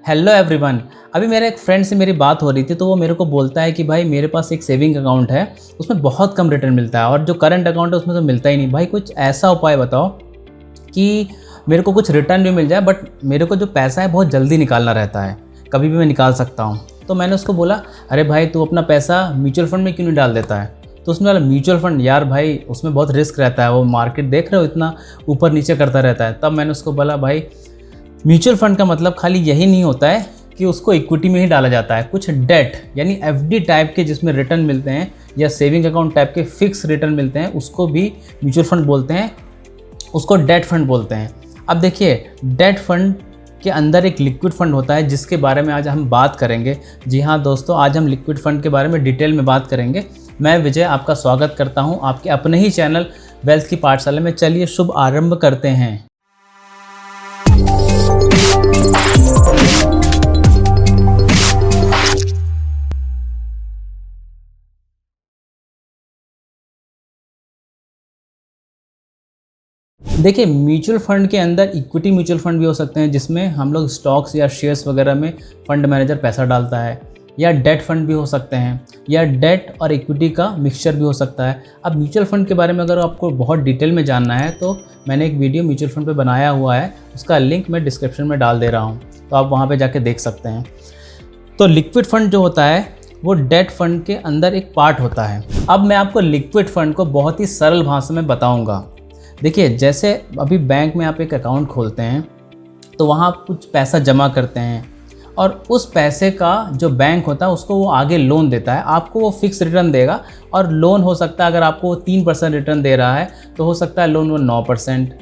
Hello everyone. अभी मेरे एक फ्रेंड से मेरी बात हो रही थी तो वो मेरे को बोलता है कि भाई मेरे पास एक सेविंग अकाउंट है, उसमें बहुत कम रिटर्न मिलता है और जो करंट अकाउंट है उसमें तो मिलता ही नहीं। भाई कुछ ऐसा उपाय बताओ कि मेरे को कुछ रिटर्न भी मिल जाए, बट मेरे को जो पैसा है बहुत जल्दी निकालना रहता है, कभी भी मैं निकाल सकता हूँ। तो मैंने उसको बोला, अरे भाई तू अपना पैसा म्यूचुअल फंड में क्यों नहीं डाल देता है? तो उसने बोला म्यूचुअल फंड यार भाई उसमें बहुत रिस्क रहता है, वो मार्केट देख रहे हो इतना ऊपर नीचे करता रहता है। तब मैंने उसको बोला, भाई म्यूचुअल फंड का मतलब खाली यही नहीं होता है कि उसको इक्विटी में ही डाला जाता है। कुछ डेट यानी एफडी टाइप के जिसमें रिटर्न मिलते हैं या सेविंग अकाउंट टाइप के फिक्स रिटर्न मिलते हैं, उसको भी म्यूचुअल फंड बोलते हैं, उसको डेट फंड बोलते हैं। अब देखिए, डेट फंड के अंदर एक लिक्विड फंड होता है जिसके बारे में आज हम बात करेंगे। जी हाँ दोस्तों, आज हम लिक्विड फंड के बारे में डिटेल में बात करेंगे। मैं विजय आपका स्वागत करता हूँ आपके अपने ही चैनल वेल्थ की पाठशाला में। चलिए शुभ आरंभ करते हैं। देखिए, म्यूचुअल फंड के अंदर इक्विटी म्यूचुअल फंड भी हो सकते हैं जिसमें हम लोग स्टॉक्स या शेयर्स वगैरह में फंड मैनेजर पैसा डालता है, या डेट फंड भी हो सकते हैं, या डेट और इक्विटी का मिक्सचर भी हो सकता है। अब म्यूचुअल फंड के बारे में अगर आपको बहुत डिटेल में जानना है तो मैंने एक वीडियो म्यूचुअल फंड पे बनाया हुआ है, उसका लिंक मैं डिस्क्रिप्शन में डाल दे रहा हूँ, तो आप वहाँ पर जाके देख सकते हैं। तो लिक्विड फंड जो होता है वो डेट फंड के अंदर एक पार्ट होता है। अब मैं आपको लिक्विड फंड को बहुत ही सरल भाषा में बताऊँगा। देखिए, जैसे अभी बैंक में आप एक अकाउंट खोलते हैं तो वहाँ आप कुछ पैसा जमा करते हैं और उस पैसे का जो बैंक होता है उसको वो आगे लोन देता है, आपको वो फिक्स रिटर्न देगा। और लोन हो सकता है, अगर आपको 3% रिटर्न दे रहा है तो हो सकता है लोन वो 9%,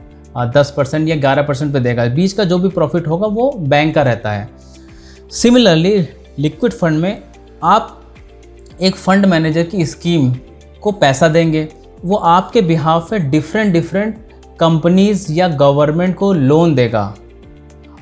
10% या 11% पे देगा। बीच का जो भी प्रॉफिट होगा वो बैंक का रहता है। सिमिलरली लिक्विड फंड में आप एक फंड मैनेजर की स्कीम को पैसा देंगे, वो आपके बिहाफ पे डिफरेंट कंपनीज या गवर्नमेंट को लोन देगा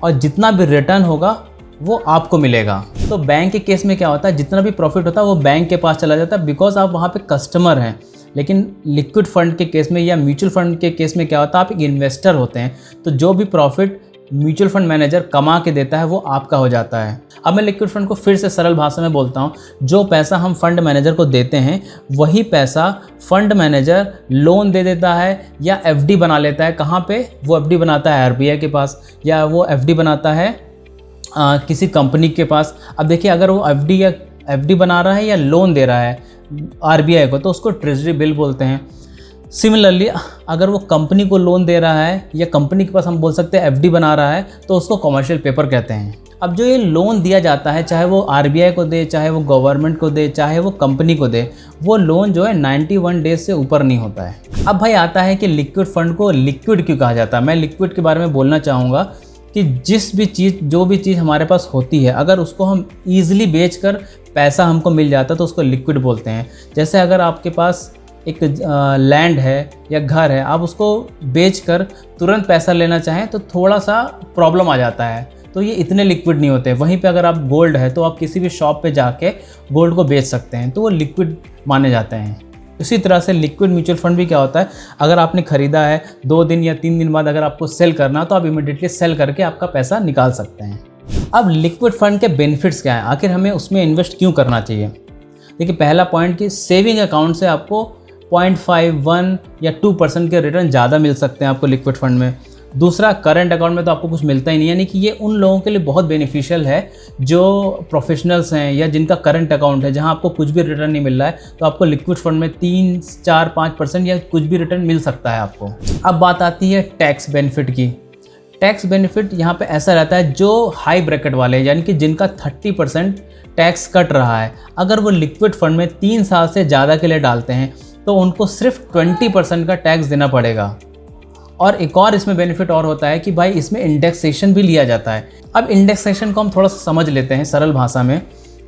और जितना भी रिटर्न होगा वो आपको मिलेगा। तो बैंक के केस में क्या होता है, जितना भी प्रॉफिट होता है वो बैंक के पास चला जाता है, बिकॉज आप वहाँ पे कस्टमर हैं। लेकिन लिक्विड फंड के केस में या म्यूचुअल फंड के केस में क्या होता है, आप एक इन्वेस्टर होते हैं, तो जो भी प्रॉफिट म्यूचुअल फंड मैनेजर कमा के देता है वो आपका हो जाता है। अब मैं लिक्विड फंड को फिर से सरल भाषा में बोलता हूँ। जो पैसा हम फंड मैनेजर को देते हैं वही पैसा फंड मैनेजर लोन दे देता है या एफडी बना लेता है। कहाँ पे वो एफडी बनाता है? आरबीआई के पास, या वो एफडी बनाता है किसी कंपनी के पास। अब देखिए, अगर वो एफडी बना रहा है या लोन दे रहा है आरबीआई को तो उसको ट्रेजरी बिल बोलते हैं। सिमिलरली अगर वो कंपनी को लोन दे रहा है या कंपनी के पास हम बोल सकते हैं एफडी बना रहा है तो उसको कमर्शियल पेपर कहते हैं। अब जो ये लोन दिया जाता है, चाहे वो आरबीआई को दे, चाहे वो गवर्नमेंट को दे, चाहे वो कंपनी को दे, वो लोन जो है 91 डेज से ऊपर नहीं होता है। अब भाई आता है कि लिक्विड फंड को लिक्विड क्यों कहा जाता है। मैं लिक्विड के बारे में बोलना चाहूँगा कि जो भी चीज़ हमारे पास होती है, अगर उसको हम ईजिली बेचकर पैसा हमको मिल जाता है तो उसको लिक्विड बोलते हैं। जैसे अगर आपके पास एक लैंड है या घर है, आप उसको बेचकर तुरंत पैसा लेना चाहें तो थोड़ा सा प्रॉब्लम आ जाता है, तो ये इतने लिक्विड नहीं होते। वहीं पे अगर आप गोल्ड है तो आप किसी भी शॉप पे जाके गोल्ड को बेच सकते हैं, तो वो लिक्विड माने जाते हैं। इसी तरह से लिक्विड म्यूचुअल फंड भी क्या होता है, अगर आपने ख़रीदा है 2 दिन या 3 दिन बाद अगर आपको सेल करना तो आप इमीडिएटली सेल करके आपका पैसा निकाल सकते हैं। अब लिक्विड फंड के बेनिफिट्स क्या हैं, आखिर हमें उसमें इन्वेस्ट क्यों करना चाहिए? देखिए, पहला पॉइंट कि सेविंग अकाउंट से आपको 0.51 या 2% के रिटर्न ज़्यादा मिल सकते हैं आपको लिक्विड फंड में। दूसरा, करंट अकाउंट में तो आपको कुछ मिलता ही नहीं, यानी कि ये उन लोगों के लिए बहुत बेनिफिशियल है जो प्रोफेशनल्स हैं या जिनका करंट अकाउंट है, जहां आपको कुछ भी रिटर्न नहीं मिल रहा है, तो आपको लिक्विड फंड में 3, 4, 5% या कुछ भी रिटर्न मिल सकता है आपको। अब बात आती है टैक्स बेनिफिट की। टैक्स बेनिफिट यहाँ पे ऐसा रहता है, जो हाई ब्रैकेट वाले यानी कि जिनका 30% टैक्स कट रहा है, अगर वो लिक्विड फंड में 3 साल से ज़्यादा के लिए डालते हैं तो उनको सिर्फ 20% का टैक्स देना पड़ेगा। और एक और इसमें बेनिफिट और होता है कि भाई इसमें इंडेक्सेशन भी लिया जाता है। अब इंडेक्सेशन को हम थोड़ा सा समझ लेते हैं सरल भाषा में।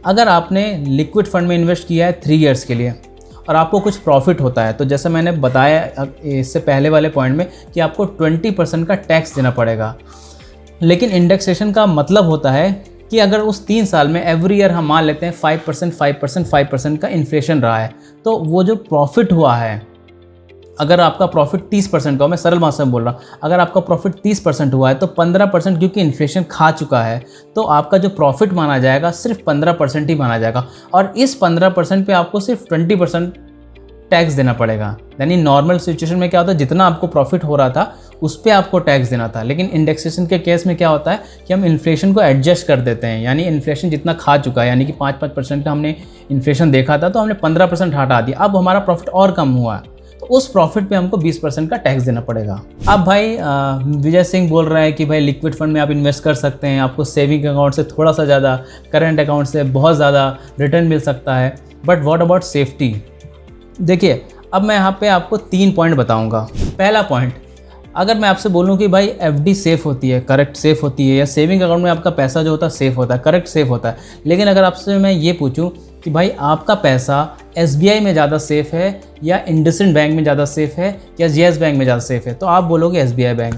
अगर आपने लिक्विड फंड में इन्वेस्ट किया है 3 ईयर्स के लिए और आपको कुछ प्रॉफिट होता है, तो जैसे मैंने बताया इससे पहले वाले पॉइंट में कि आपको 20% का टैक्स देना पड़ेगा। लेकिन इंडेक्सेशन का मतलब होता है कि अगर उस 3 साल में एवरी ईयर हम मान लेते हैं 5% का इन्फ्लेशन रहा है, तो वो जो प्रॉफिट हुआ है अगर आपका प्रॉफिट 30% का हो, मैं सरल भाषा में बोल रहा हूँ, अगर आपका प्रॉफिट 30% हुआ है तो 15% क्योंकि इन्फ्लेशन खा चुका है तो आपका जो प्रॉफिट माना जाएगा सिर्फ 15% ही माना जाएगा, और इस 15% पे आपको सिर्फ 20% टैक्स देना पड़ेगा। यानी नॉर्मल सिचुएशन में क्या होता है, जितना आपको प्रॉफिट हो रहा था उस पर आपको टैक्स देना था, लेकिन इंडेक्सेशन के केस में क्या होता है कि हम इन्फ्लेशन को एडजस्ट कर देते हैं। यानी इन्फ्लेशन जितना खा चुका है, यानी कि 5% का हमने इन्फ्लेशन देखा था तो हमने 15% हटा दिया, अब हमारा प्रॉफिट और कम हुआ है तो उस प्रॉफिट पे हमको 20% का टैक्स देना पड़ेगा। अब भाई विजय सिंह बोल रहा है कि भाई लिक्विड फंड में आप इन्वेस्ट कर सकते हैं, आपको सेविंग अकाउंट से थोड़ा सा ज़्यादा, करंट अकाउंट से बहुत ज़्यादा रिटर्न मिल सकता है, बट व्हाट अबाउट सेफ्टी। देखिए अब मैं यहाँ पे आपको 3 पॉइंट बताऊँगा। पहला पॉइंट, अगर मैं आपसे बोलूँ कि भाई एफडी सेफ़ होती है, करेक्ट सेफ़ होती है, या सेविंग अकाउंट में आपका पैसा जो होता है सेफ़ होता है, करेक्ट सेफ़ होता है, लेकिन अगर आपसे मैं ये पूछूँ कि भाई आपका पैसा एसबीआई में ज़्यादा सेफ़ है या इंडसइंड बैंक में ज़्यादा सेफ़ है या येस बैंक में ज़्यादा सेफ़ है, तो आप बोलोगे एसबीआई बैंक।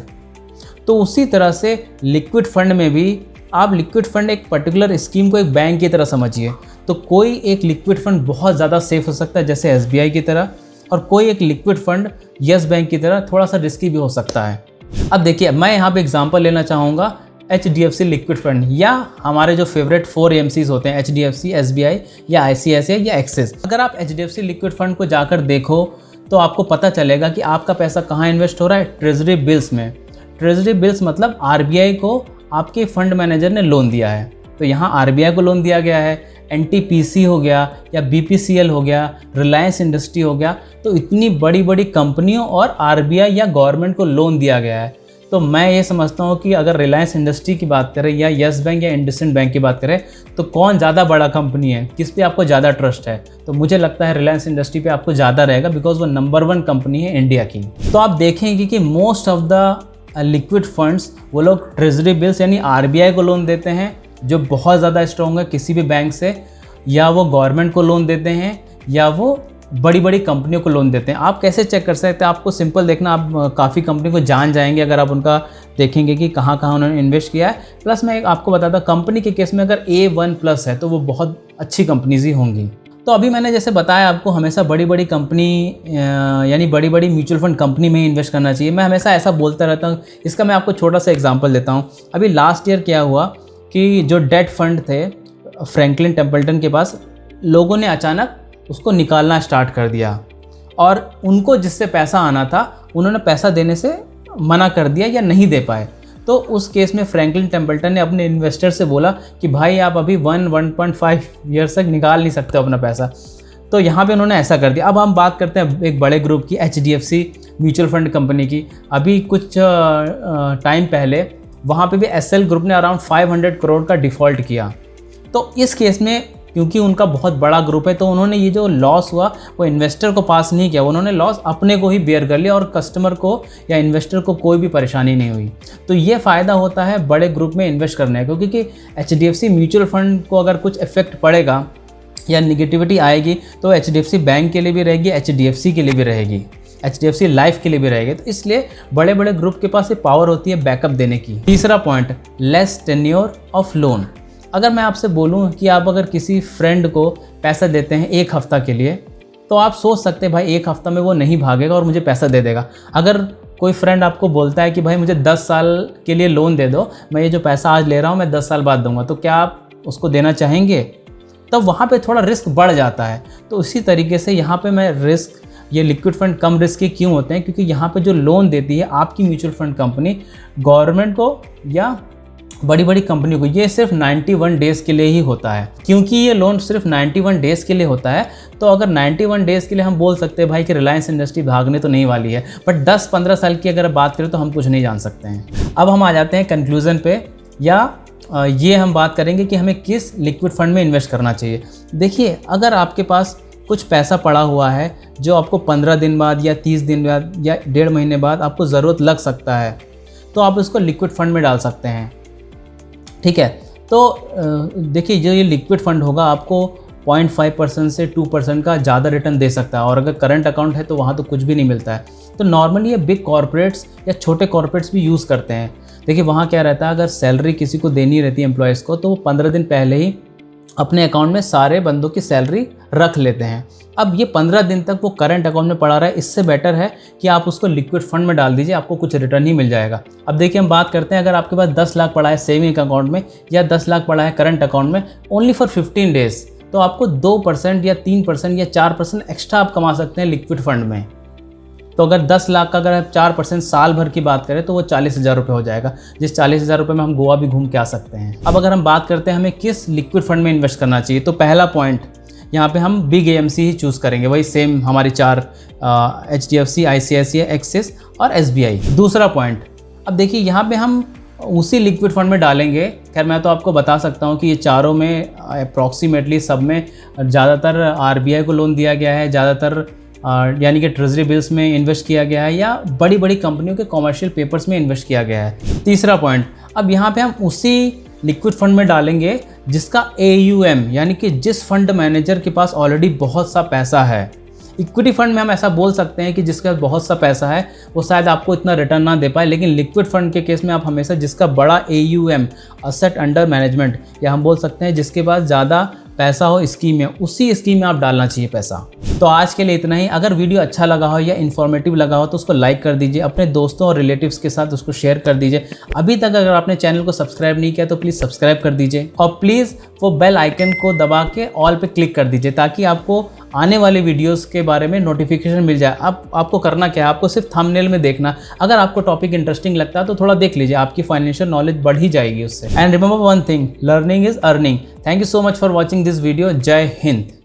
तो उसी तरह से लिक्विड फंड में भी आप लिक्विड फंड एक पर्टिकुलर स्कीम को एक बैंक की तरह समझिए। तो कोई एक लिक्विड फंड बहुत ज़्यादा सेफ़ हो सकता है जैसे एसबीआई की तरह, और कोई एक लिक्विड फंड येस बैंक की तरह थोड़ा सा रिस्की भी हो सकता है। अब देखिए मैं यहाँ पे एग्जांपल लेना चाहूँगा HDFC लिक्विड फंड या हमारे जो फेवरेट 4 AMCs होते हैं HDFC, SBI या ICICI या एक्सिस। अगर आप HDFC लिक्विड फंड को जाकर देखो तो आपको पता चलेगा कि आपका पैसा कहाँ इन्वेस्ट हो रहा है, ट्रेजरी बिल्स में। ट्रेजरी बिल्स मतलब RBI को आपके फंड मैनेजर ने लोन दिया है, तो यहाँ RBI को लोन दिया गया है, NTPC हो गया या BPCL हो गया, रिलायंस इंडस्ट्री हो गया, तो इतनी बड़ी बड़ी कंपनियों और RBI या गवर्नमेंट को लोन दिया गया है। तो मैं ये समझता हूँ कि अगर रिलायंस इंडस्ट्री की बात करें या येस बैंक या इंडसइंड बैंक की बात करें तो कौन ज़्यादा बड़ा कंपनी है, किस पे आपको ज़्यादा ट्रस्ट है, तो मुझे लगता है रिलायंस इंडस्ट्री पे आपको ज़्यादा रहेगा, बिकॉज वो नंबर 1 कंपनी है इंडिया की। तो आप देखेंगे कि most of the liquid funds वो लोग ट्रेजरी बिल्स यानी RBI को लोन देते हैं जो बहुत ज़्यादा स्ट्रॉन्ग है किसी भी बैंक से, या वो गवर्नमेंट को लोन देते हैं, या वो बड़ी बड़ी कंपनियों को लोन देते हैं। आप कैसे चेक कर सकते हैं, आपको सिंपल देखना, आप काफ़ी कंपनी को जान जाएंगे अगर आप उनका देखेंगे कि कहाँ कहाँ उन्होंने इन्वेस्ट किया है। प्लस मैं आपको बताता हूँ कंपनी के केस में अगर A1+ है तो वो बहुत अच्छी कंपनीज ही होंगी। तो अभी मैंने जैसे बताया आपको हमेशा बड़ी बड़ी कंपनी यानी बड़ी बड़ी म्यूचुअल फंड कंपनी में ही इन्वेस्ट करना चाहिए। मैं हमेशा ऐसा बोलता रहता हूँ। इसका मैं आपको छोटा सा एग्जाम्पल देता हूँ। अभी लास्ट ईयर क्या हुआ कि जो डेट फंड थे फ्रैंकलिन टेम्पल्टन के पास, लोगों ने अचानक उसको निकालना स्टार्ट कर दिया और उनको जिससे पैसा आना था उन्होंने पैसा देने से मना कर दिया या नहीं दे पाए। तो उस केस में फ्रैंकलिन टेम्पल्टन ने अपने इन्वेस्टर से बोला कि भाई आप अभी 1.5 ईयर्स तक निकाल नहीं सकते अपना पैसा। तो यहाँ पे उन्होंने ऐसा कर दिया। अब हम बात करते हैं एक बड़े ग्रुप की, HDFC म्यूचुअल फंड कंपनी की। अभी कुछ टाइम पहले वहाँ पे भी SL ग्रुप ने अराउंड 500 करोड़ का डिफ़ॉल्ट किया। तो इस केस में क्योंकि उनका बहुत बड़ा ग्रुप है तो उन्होंने ये जो लॉस हुआ वो इन्वेस्टर को पास नहीं किया, उन्होंने लॉस अपने को ही बेयर कर लिया और कस्टमर को या इन्वेस्टर को कोई भी परेशानी नहीं हुई। तो ये फ़ायदा होता है बड़े ग्रुप में इन्वेस्ट करने का, क्योंकि HDFC म्यूचुअल फंड को अगर कुछ इफेक्ट पड़ेगा या निगेटिविटी आएगी तो HDFC बैंक के लिए भी रहेगी, HDFC के लिए भी रहेगी, HDFC लाइफ के लिए भी रहेगी। तो इसलिए बड़े बड़े ग्रुप के पास ये पावर होती है बैकअप देने की। तीसरा point, less tenure of loan. अगर मैं आपसे बोलूं कि आप अगर किसी फ्रेंड को पैसा देते हैं 1 हफ़्ता के लिए तो आप सोच सकते हैं भाई 1 हफ़्ता में वो नहीं भागेगा और मुझे पैसा दे देगा। अगर कोई फ्रेंड आपको बोलता है कि भाई मुझे 10 साल के लिए लोन दे दो, मैं ये जो पैसा आज ले रहा हूँ मैं 10 साल बाद दूंगा, तो क्या आप उसको देना चाहेंगे? तब वहाँ पे थोड़ा रिस्क बढ़ जाता है। तो इसी तरीके से यहाँ पे मैं रिस्क, ये लिक्विड फंड कम रिस्क क्यों होते हैं, क्योंकि यहाँ पे जो लोन देती है आपकी म्यूचुअल फंड कंपनी गवर्नमेंट को या बड़ी बड़ी कंपनी को, ये सिर्फ 91 डेज़ के लिए ही होता है। क्योंकि ये लोन सिर्फ 91 डेज़ के लिए होता है तो अगर 91 डेज़ के लिए हम बोल सकते हैं भाई कि रिलायंस इंडस्ट्री भागने तो नहीं वाली है, बट 10-15 साल की अगर बात करें तो हम कुछ नहीं जान सकते हैं। अब हम आ जाते हैं कंक्लूज़न पे, या ये हम बात करेंगे कि हमें किस लिक्विड फंड में इन्वेस्ट करना चाहिए। देखिए अगर आपके पास कुछ पैसा पड़ा हुआ है जो आपको 15 दिन बाद या 30 दिन बाद या 1.5 महीने बाद आपको ज़रूरत लग सकता है तो आप उसको लिक्विड फंड में डाल सकते हैं, ठीक है। तो देखिए जो ये लिक्विड फंड होगा आपको 0.5% से 2% का ज़्यादा रिटर्न दे सकता है, और अगर करंट अकाउंट है तो वहाँ तो कुछ भी नहीं मिलता है। तो नॉर्मली ये बिग कॉर्पोरेट्स या छोटे कॉर्पोरेट्स भी यूज़ करते हैं। देखिए वहाँ क्या रहता है, अगर सैलरी किसी को देनी रहती है एम्प्लॉयज़ को तो वो 15 दिन पहले ही अपने अकाउंट में सारे बंदों की सैलरी रख लेते हैं। अब ये 15 दिन तक वो करंट अकाउंट में पड़ा रहा है, इससे बेटर है कि आप उसको लिक्विड फंड में डाल दीजिए, आपको कुछ रिटर्न ही मिल जाएगा। अब देखिए हम बात करते हैं, अगर आपके पास 10 लाख पड़ा है सेविंग अकाउंट में या 10 लाख पड़ा है करंट अकाउंट में ओनली फॉर 15 डेज, तो आपको 2% या 3% या 4% एक्स्ट्रा आप कमा सकते हैं लिक्विड फंड में। तो अगर 10 लाख का अगर आप 4% साल भर की बात करें तो वो 40,000 रुपये हो जाएगा, जिस 40,000 रुपये में हम गोवा भी घूम के आ सकते हैं। अब अगर हम बात करते हैं हमें किस लिक्विड फंड में इन्वेस्ट करना चाहिए, तो पहला पॉइंट यहाँ पे हम बिग AMC ही चूज़ करेंगे, वही सेम हमारी 4 HDFC, ICICI, एक्सिस और SBI। दूसरा पॉइंट, अब देखिए यहाँ पे हम उसी लिक्विड फंड में डालेंगे। खैर मैं तो आपको बता सकता हूँ कि ये चारों में अप्रॉक्सीमेटली सब में ज़्यादातर RBI को लोन दिया गया है, ज़्यादातर यानी कि ट्रेजरी बिल्स में इन्वेस्ट किया गया है या बड़ी बड़ी कंपनियों के कॉमर्शियल पेपर्स में इन्वेस्ट किया गया है। तीसरा पॉइंट, अब यहाँ पे हम उसी लिक्विड फंड में डालेंगे जिसका AUM यानी कि जिस फंड मैनेजर के पास ऑलरेडी बहुत सा पैसा है। इक्विटी फंड में हम ऐसा बोल सकते हैं कि जिसके पास बहुत सा पैसा है वो शायद आपको इतना रिटर्न ना दे पाए, लेकिन लिक्विड फंड के केस में आप हमेशा जिसका बड़ा AUM, असेट अंडर मैनेजमेंट, या हम बोल सकते हैं जिसके पास ज़्यादा पैसा हो स्कीम में, उसी स्कीम में आप डालना चाहिए पैसा। तो आज के लिए इतना ही। अगर वीडियो अच्छा लगा हो या इन्फॉर्मेटिव लगा हो तो उसको लाइक कर दीजिए, अपने दोस्तों और रिलेटिव्स के साथ उसको शेयर कर दीजिए। अभी तक अगर आपने चैनल को सब्सक्राइब नहीं किया तो प्लीज़ सब्सक्राइब कर दीजिए और प्लीज़ वो बेल आइकन को दबा के ऑल पे क्लिक कर दीजिए ताकि आपको आने वाले वीडियोस के बारे में नोटिफिकेशन मिल जाए। आपको करना क्या है, आपको सिर्फ थंबनेल में देखना। अगर आपको टॉपिक इंटरेस्टिंग लगता है तो थोड़ा देख लीजिए, आपकी फाइनेंशियल नॉलेज बढ़ ही जाएगी उससे। And remember one thing, learning is earning. Thank you so much for watching this video. जय हिंद।